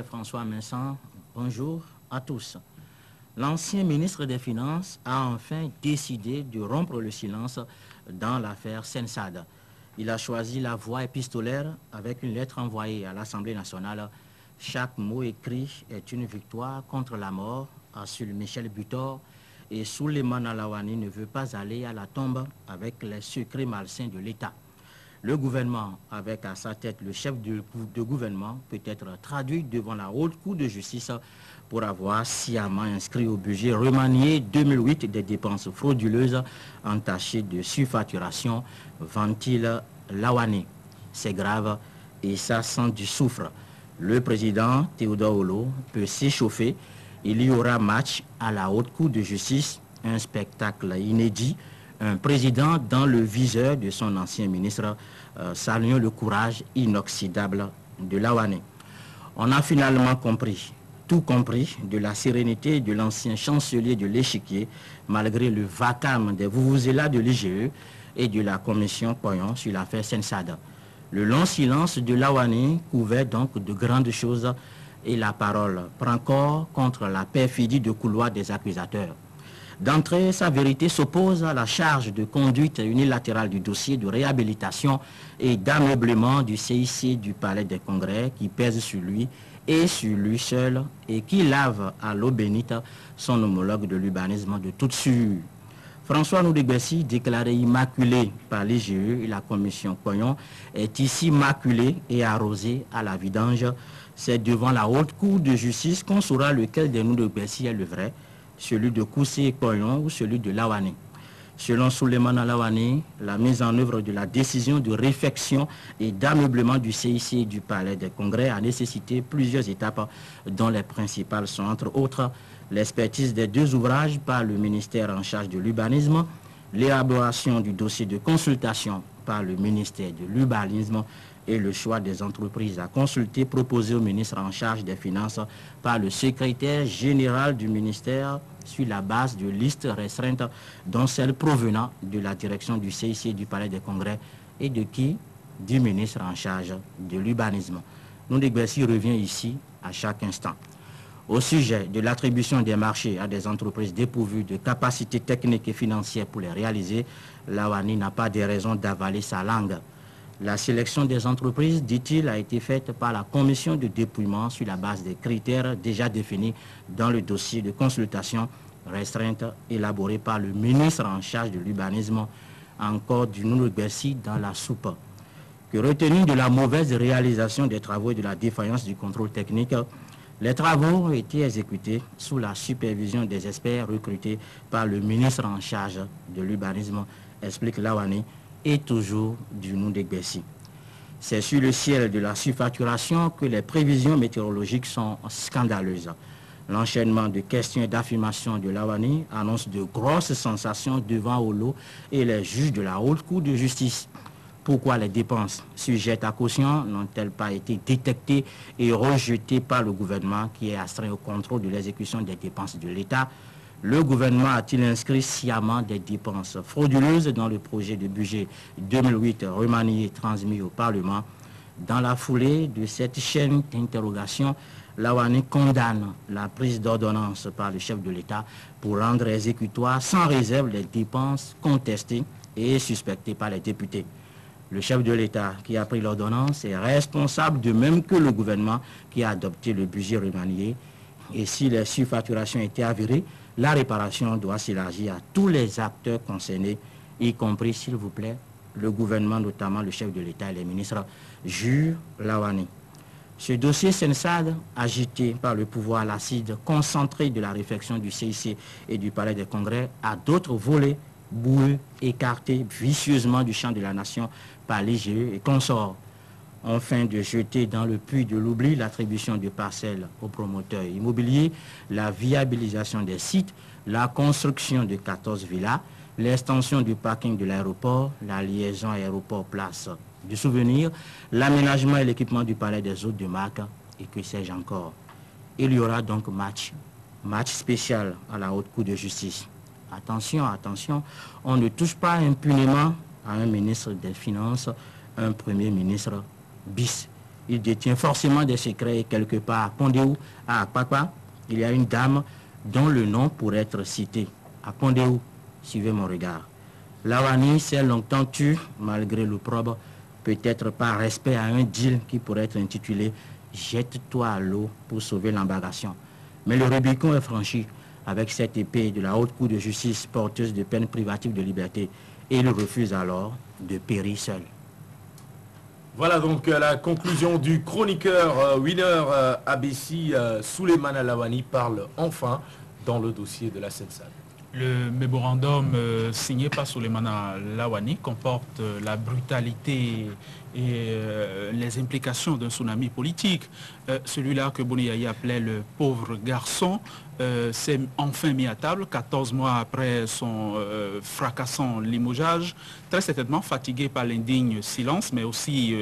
François Vincent, bonjour à tous. L'ancien ministre des Finances a enfin décidé de rompre le silence dans l'affaire Sensad. Il a choisi la voie épistolaire avec une lettre envoyée à l'Assemblée nationale. Chaque mot écrit est une victoire contre la mort, assure Michel Butor, et Souleymane Laouani ne veut pas aller à la tombe avec les secrets malsains de l'État. Le gouvernement, avec à sa tête le chef de gouvernement, peut être traduit devant la haute cour de justice pour avoir sciemment inscrit au budget remanié 2008 des dépenses frauduleuses entachées de surfacturation, ventile Laouani. C'est grave et ça sent du soufre. Le président Théodore Olo peut s'échauffer. Il y aura match à la haute cour de justice, un spectacle inédit. Un président dans le viseur de son ancien ministre, saluant le courage inoxydable de Laouani. On a finalement compris, tout compris, de la sérénité de l'ancien chancelier de l'échiquier, malgré le vacarme des vuvuzélas de l'IGE et de la commission Poyon sur l'affaire Sensad. Le long silence de Laouani couvert donc de grandes choses et la parole prend corps contre la perfidie de couloir des accusateurs. D'entrée, sa vérité s'oppose à la charge de conduite unilatérale du dossier de réhabilitation et d'ameublement du CIC du Palais des Congrès qui pèse sur lui et sur lui seul et qui lave à l'eau bénite son homologue de l'urbanisme de toute sûre. François Noudégbessi, déclaré immaculé par l'IGE et la commission Poyon, est ici maculé et arrosé à la vidange. C'est devant la haute cour de justice qu'on saura lequel des Noudégbessi est le vrai, celui de Koussé Koyon ou celui de Laouani. Selon Souleymane Laouani, la mise en œuvre de la décision de réfection et d'ameublement du CIC et du Palais des Congrès a nécessité plusieurs étapes dont les principales sont entre autres l'expertise des deux ouvrages par le ministère en charge de l'urbanisme, l'élaboration du dossier de consultation par le ministère de l'urbanisme et le choix des entreprises à consulter proposé au ministre en charge des Finances par le secrétaire général du ministère sur la base de listes restreintes, dont celles provenant de la direction du CIC et du Palais des Congrès et de qui? Du ministre en charge de l'urbanisme. Noudégbessi revient ici à chaque instant. Au sujet de l'attribution des marchés à des entreprises dépourvues de capacités techniques et financières pour les réaliser, Laouani n'a pas de raison d'avaler sa langue. La sélection des entreprises, dit-il, a été faite par la commission de dépouillement sur la base des critères déjà définis dans le dossier de consultation restreinte élaboré par le ministre en charge de l'urbanisme, encore du Noudégbessi dans la soupe. Que retenu de la mauvaise réalisation des travaux et de la défaillance du contrôle technique, les travaux ont été exécutés sous la supervision des experts recrutés par le ministre en charge de l'urbanisme, explique Laouani, et toujours du Noudégbessi. C'est sur le ciel de la surfacturation que les prévisions météorologiques sont scandaleuses. L'enchaînement de questions et d'affirmations de Laouani annonce de grosses sensations devant Olo et les juges de la haute cour de justice. Pourquoi les dépenses sujettes à caution n'ont-elles pas été détectées et rejetées par le gouvernement qui est astreint au contrôle de l'exécution des dépenses de l'État? Le gouvernement a-t-il inscrit sciemment des dépenses frauduleuses dans le projet de budget 2008 remanié et transmis au Parlement? Dans la foulée de cette chaîne d'interrogation, Laouani condamne la prise d'ordonnance par le chef de l'État pour rendre exécutoire sans réserve les dépenses contestées et suspectées par les députés. Le chef de l'État qui a pris l'ordonnance est responsable de même que le gouvernement qui a adopté le budget remanié. Et si les surfacturations étaient avérées, la réparation doit s'élargir à tous les acteurs concernés, y compris, s'il vous plaît, le gouvernement, notamment le chef de l'État et les ministres, jure Laouani. Ce dossier Sensad, agité par le pouvoir l'acide concentré de la réflexion du CIC et du Palais des Congrès, a d'autres volets boueux, écartés vicieusement du champ de la nation par l'IGE et consorts. Enfin, de jeter dans le puits de l'oubli l'attribution de parcelles aux promoteurs immobiliers, la viabilisation des sites, la construction de 14 villas, l'extension du parking de l'aéroport, la liaison aéroport-place du souvenir, l'aménagement et l'équipement du palais des hôtes de marque et que sais-je encore. Il y aura donc match spécial à la haute cour de justice. Attention, attention, on ne touche pas impunément à un ministre des Finances, un premier ministre bis. Il détient forcément des secrets et quelque part à Pondéou, à Akpakpa, il y a une dame dont le nom pourrait être cité. À Pondéou, suivez mon regard. Lawani s'est longtemps tu, malgré l'opprobre, peut-être par respect à un deal qui pourrait être intitulé « Jette-toi à l'eau pour sauver l'embarcation ». Mais le Rubicon est franchi avec cette épée de la haute cour de justice porteuse de peine privative de liberté et il refuse alors de périr seul. Voilà donc la conclusion du chroniqueur winner ABC Souleymane Lawani parle enfin dans le dossier de la SENSAD. Le mémorandum signé par Souleymane Lawani comporte la brutalité et les implications d'un tsunami politique. Celui-là que Boni Yayi appelait le pauvre garçon s'est enfin mis à table 14 mois après son fracassant limogeage, très certainement fatigué par l'indigne silence, mais aussi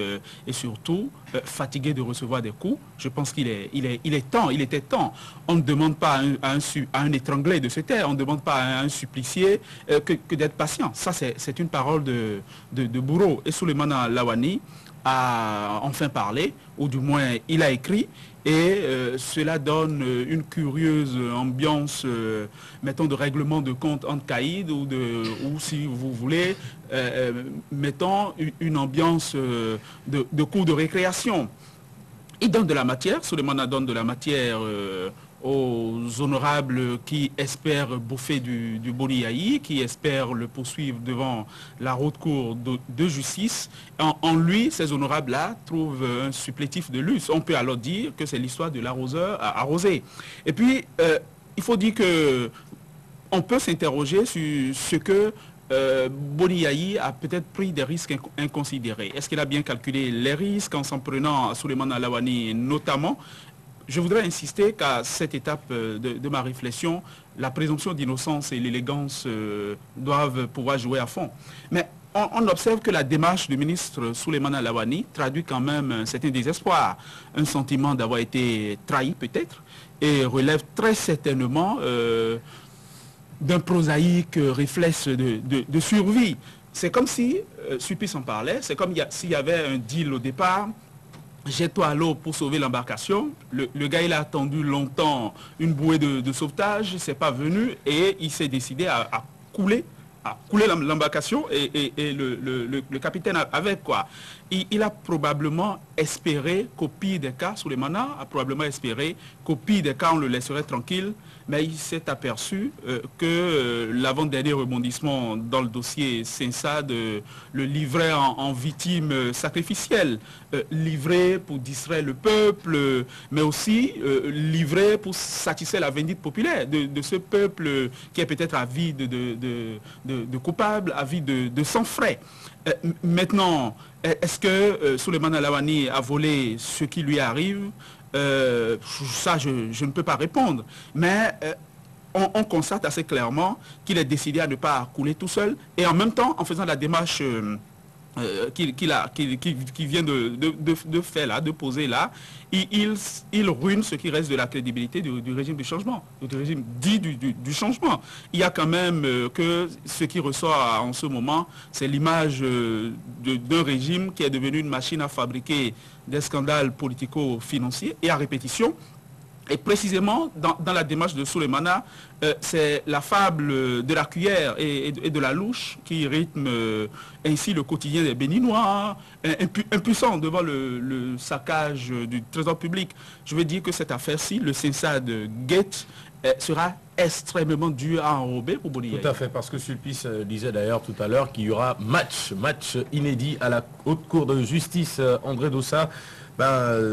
et surtout fatigué de recevoir des coups. Je pense qu'il était temps. On ne demande pas à un étranglé de se taire, on ne demande pas à un supplicié que d'être patient. Ça, c'est une parole de bourreau. Et Souleymane Lawani a enfin parlé, ou du moins il a écrit, et cela donne une curieuse ambiance, mettons, de règlement de compte entre caïds, ou si vous voulez, mettons, une ambiance de cours de récréation. Il donne de la matière, Souleymane donne de la matière aux honorables qui espèrent bouffer du Boni Yayi, qui espèrent le poursuivre devant la haute cour de justice. En lui, ces honorables-là trouvent un supplétif de luxe. On peut alors dire que c'est l'histoire de l'arroseur arrosé. Et puis, il faut dire que on peut s'interroger sur ce que Boni Yayi a peut-être pris des risques inconsidérés. Est-ce qu'il a bien calculé les risques en s'en prenant à Souleymane Lawani notamment? Je voudrais insister qu'à cette étape de ma réflexion, la présomption d'innocence et l'élégance doivent pouvoir jouer à fond. Mais on observe que la démarche du ministre Souleymane Lawani traduit quand même un certain désespoir, un sentiment d'avoir été trahi peut-être, et relève très certainement d'un prosaïque réflexe de survie. C'est comme si, Sulpice en parlait, c'est comme s'il y avait un deal au départ. Jette-toi à l'eau pour sauver l'embarcation. Le gars, il a attendu longtemps une bouée de sauvetage, c'est pas venu et il s'est décidé à couler l'embarcation et le capitaine avec quoi. Il a probablement espéré qu'au pire des cas, Souleymane a probablement espéré qu'au pire des cas, on le laisserait tranquille, mais il s'est aperçu que l'avant-dernier rebondissement dans le dossier SENSAD le livrait en victime sacrificielle, livré pour distraire le peuple, mais aussi livré pour satisfaire la vindicte populaire de ce peuple qui est peut-être avide de coupables, avide de sang frais. Maintenant, est-ce que Souleymane Lawani a volé ce qui lui arrive? Ça, je ne peux pas répondre. Mais on constate assez clairement qu'il est décidé à ne pas couler tout seul. Et en même temps, en faisant la démarche qu'il vient de faire là, de poser là, il ruine ce qui reste de la crédibilité du régime du changement, du régime dit du changement. Il y a quand même que ce qui ressort en ce moment, c'est l'image d'un régime qui est devenu une machine à fabriquer des scandales politico-financiers et à répétition. Et précisément, dans la démarche de Souleymane, c'est la fable de la cuillère et de la louche qui rythme ainsi le quotidien des Béninois, impuissants devant le saccage du trésor public. Je veux dire que cette affaire-ci, le SENSAD Gate, sera extrêmement dur à enrober pour Boni Yayi. Tout à fait, parce que Sulpice disait d'ailleurs tout à l'heure qu'il y aura match inédit à la haute cour de justice. André Dossa,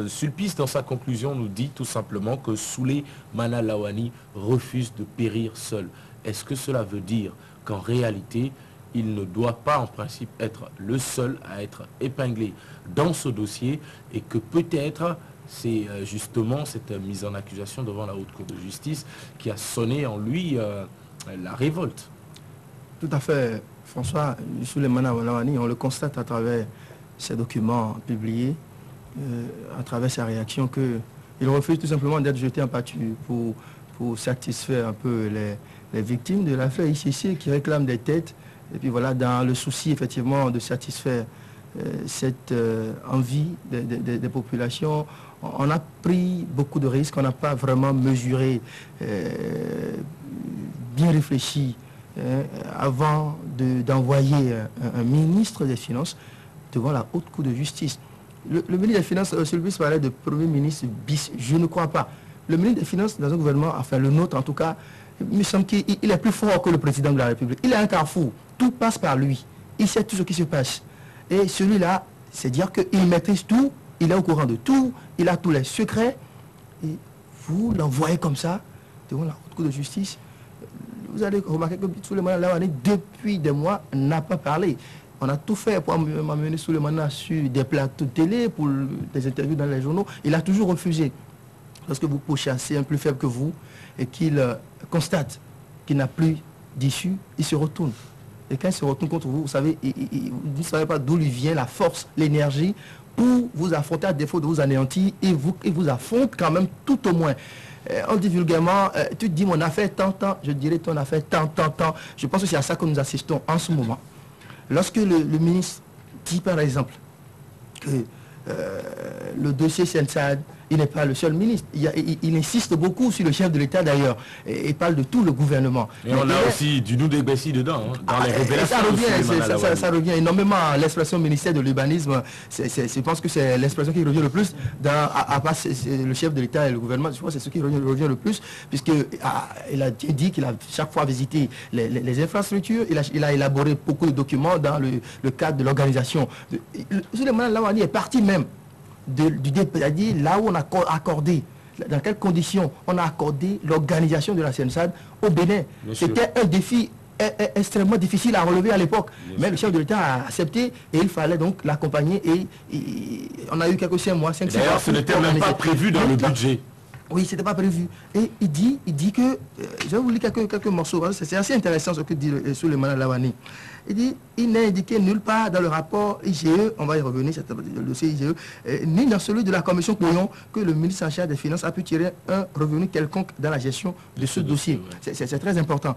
Sulpice, dans sa conclusion, nous dit tout simplement que Souleymane Lawani refuse de périr seul. Est-ce que cela veut dire qu'en réalité, il ne doit pas en principe être le seul à être épinglé dans ce dossier et que peut-être c'est justement cette mise en accusation devant la haute cour de justice qui a sonné en lui la révolte? Tout à fait, François. Souleymane Lawani, on le constate à travers ces documents publiés, à travers sa réaction, qu'il refuse tout simplement d'être jeté en pâture pour satisfaire un peu les victimes de l'affaire ICC qui réclament des têtes. Et puis voilà, dans le souci effectivement de satisfaire cette envie des populations. On a pris beaucoup de risques, on n'a pas vraiment mesuré, bien réfléchi avant d'envoyer un ministre des Finances devant la haute cour de justice. Le ministre des Finances, celui qui parlait de Premier ministre bis, je ne crois pas. Le ministre des Finances dans un gouvernement, enfin le nôtre en tout cas, il me semble qu'il est plus fort que le président de la République. Il est un carrefour, tout passe par lui. Il sait tout ce qui se passe. Et celui-là, c'est dire qu'il maîtrise tout, il est au courant de tout, il a tous les secrets. Et vous l'envoyez comme ça devant la haute cour de justice. Vous allez remarquer que Souleymane Laouani, depuis des mois, n'a pas parlé. On a tout fait pour m'amener Souleymane sur des plateaux de télé, pour des interviews dans les journaux. Il a toujours refusé. Lorsque vous pourchassez un plus faible que vous et qu'il constate qu'il n'a plus d'issue, il se retourne. Et quand il se retourne contre vous, vous savez, vous ne savez pas d'où lui vient la force, l'énergie pour vous affronter à défaut de vous anéantir et vous affronte quand même tout au moins. On dit vulgairement, tu te dis mon affaire tant, je dirais ton affaire tant. Je pense que c'est à ça que nous assistons en ce moment. Lorsque le ministre dit par exemple que le dossier Sensad, il n'est pas le seul ministre. Il insiste beaucoup sur le chef de l'État d'ailleurs. Et parle de tout le gouvernement. Et on a aussi du Noudé-Bessi dedans, hein, dans les révélations. Ça revient énormément à l'expression ministère de l'urbanisme. Je pense que c'est l'expression qui revient le plus, à part le chef de l'État et le gouvernement. Je pense que c'est ce qui revient le plus, puisqu'il a dit qu'il a chaque fois visité les infrastructures. Il a élaboré beaucoup de documents dans le cadre de l'organisation. Souleymane Laouani est parti même c'est-à-dire là où on a accordé, dans quelles conditions on a accordé l'organisation de la CNSAD au Bénin. C'était un défi extrêmement difficile à relever à l'époque. Mais le chef de l'État a accepté et il fallait donc l'accompagner et on a eu quelques 5 mois. D'ailleurs, ce n'était même pas prévu dans le budget. Oui, ce n'était pas prévu. Et il dit que, je vais vous lire quelques morceaux, c'est assez intéressant ce que dit Souleymane Laouani. Il dit, il n'est indiqué nulle part dans le rapport IGE, on va y revenir, c'est le dossier IGE, ni dans celui de la commission Couillon, que le ministre en charge des Finances a pu tirer un revenu quelconque dans la gestion de ce dossier. C'est très important.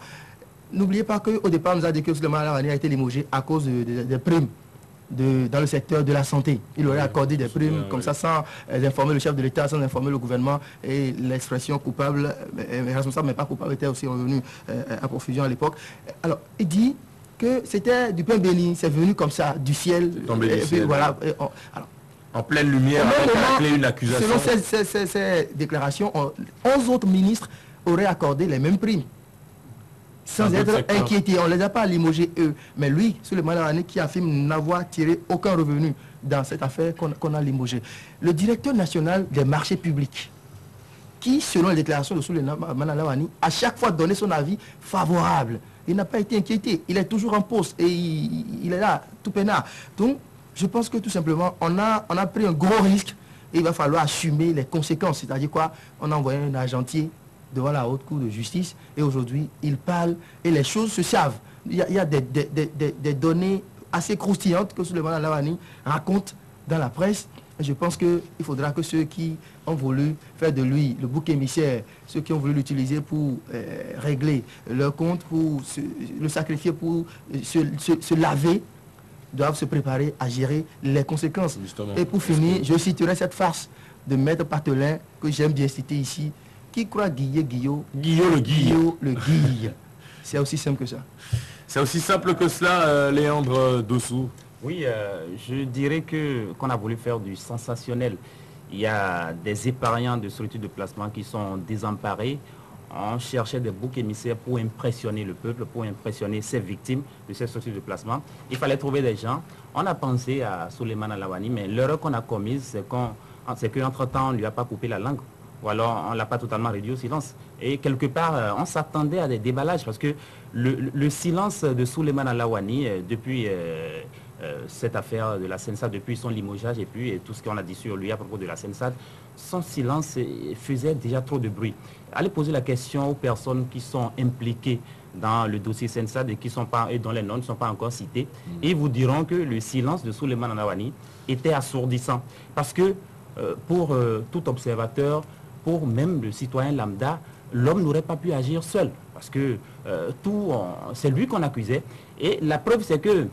N'oubliez pas qu'au départ, on nous a dit que Souleymane Laouani a été limogé à cause des primes. Dans le secteur de la santé. Il aurait accordé des primes comme ça sans informer le chef de l'État, sans informer le gouvernement et l'expression coupable, responsable mais pas coupable était aussi revenue à profusion à l'époque. Alors, il dit que c'était du pain béni, c'est venu comme ça, du ciel. Voilà. En pleine lumière, avec une accusation. Selon ces déclarations, 11 autres ministres auraient accordé les mêmes primes. Sans être inquiétés, on ne les a pas limogés eux. Mais lui, Souleymane Laouani, qui affirme n'avoir tiré aucun revenu dans cette affaire qu'on a limogé. Le directeur national des marchés publics, qui, selon les déclarations de Souleymane Laouani, a chaque fois donné son avis favorable. Il n'a pas été inquiété. Il est toujours en poste et il est là, tout peinard. Donc, je pense que tout simplement, on a pris un gros risque et il va falloir assumer les conséquences. C'est-à-dire quoi? On a envoyé un argentier devant la haute cour de justice et aujourd'hui il parle et les choses se savent. Il y a des données assez croustillantes que Souleymane Laouani raconte dans la presse. Et je pense qu'il faudra que ceux qui ont voulu faire de lui le bouc émissaire, ceux qui ont voulu l'utiliser pour régler leur compte, pour le sacrifier, pour se laver, doivent se préparer à gérer les conséquences. Justement. Et pour finir, je citerai cette farce de Maître Patelin que j'aime bien citer ici. Qui croit Guillot le Guille. C'est aussi simple que ça. C'est aussi simple que cela, Léandre Dossou. Oui, je dirais qu'on a voulu faire du sensationnel. Il y a des épargnants de solitude de placement qui sont désemparés. On cherchait des boucs émissaires pour impressionner le peuple, pour impressionner ses victimes de ces solitudes de placement. Il fallait trouver des gens. On a pensé à Souleymane Laouani, mais l'erreur qu'on a commise, c'est qu'entre-temps, on ne lui a pas coupé la langue. Ou alors on ne l'a pas totalement réduit au silence. Et quelque part, on s'attendait à des déballages parce que le silence de Souleymane Laouani depuis cette affaire de la CNSAD, depuis son limogeage et puis tout ce qu'on a dit sur lui à propos de la CNSAD, son silence faisait déjà trop de bruit. Allez poser la question aux personnes qui sont impliquées dans le dossier CNSAD et dont les noms ne sont pas encore cités, et ils vous diront que le silence de Souleymane Laouani était assourdissant. Parce que pour tout observateur, pour même le citoyen lambda, l'homme n'aurait pas pu agir seul. Parce que c'est lui qu'on accusait. Et la preuve, c'est que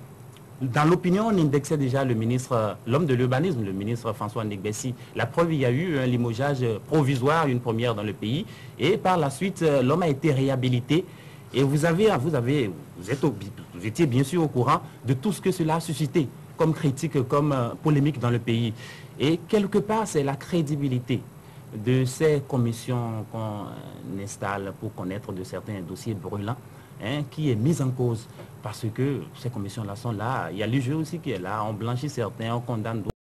Dans l'opinion, on indexait déjà le ministre, l'homme de l'urbanisme, le ministre François Ndegbessi. La preuve, il y a eu un limogeage provisoire, une première dans le pays. Et par la suite, l'homme a été réhabilité. Et vous étiez bien sûr au courant de tout ce que cela a suscité comme critique, comme polémique dans le pays. Et quelque part, c'est la crédibilité de ces commissions qu'on installe pour connaître de certains dossiers brûlants, qui est mise en cause. Parce que ces commissions-là sont là. Il y a le jeu aussi qui est là. On blanchit certains, on condamne d'autres.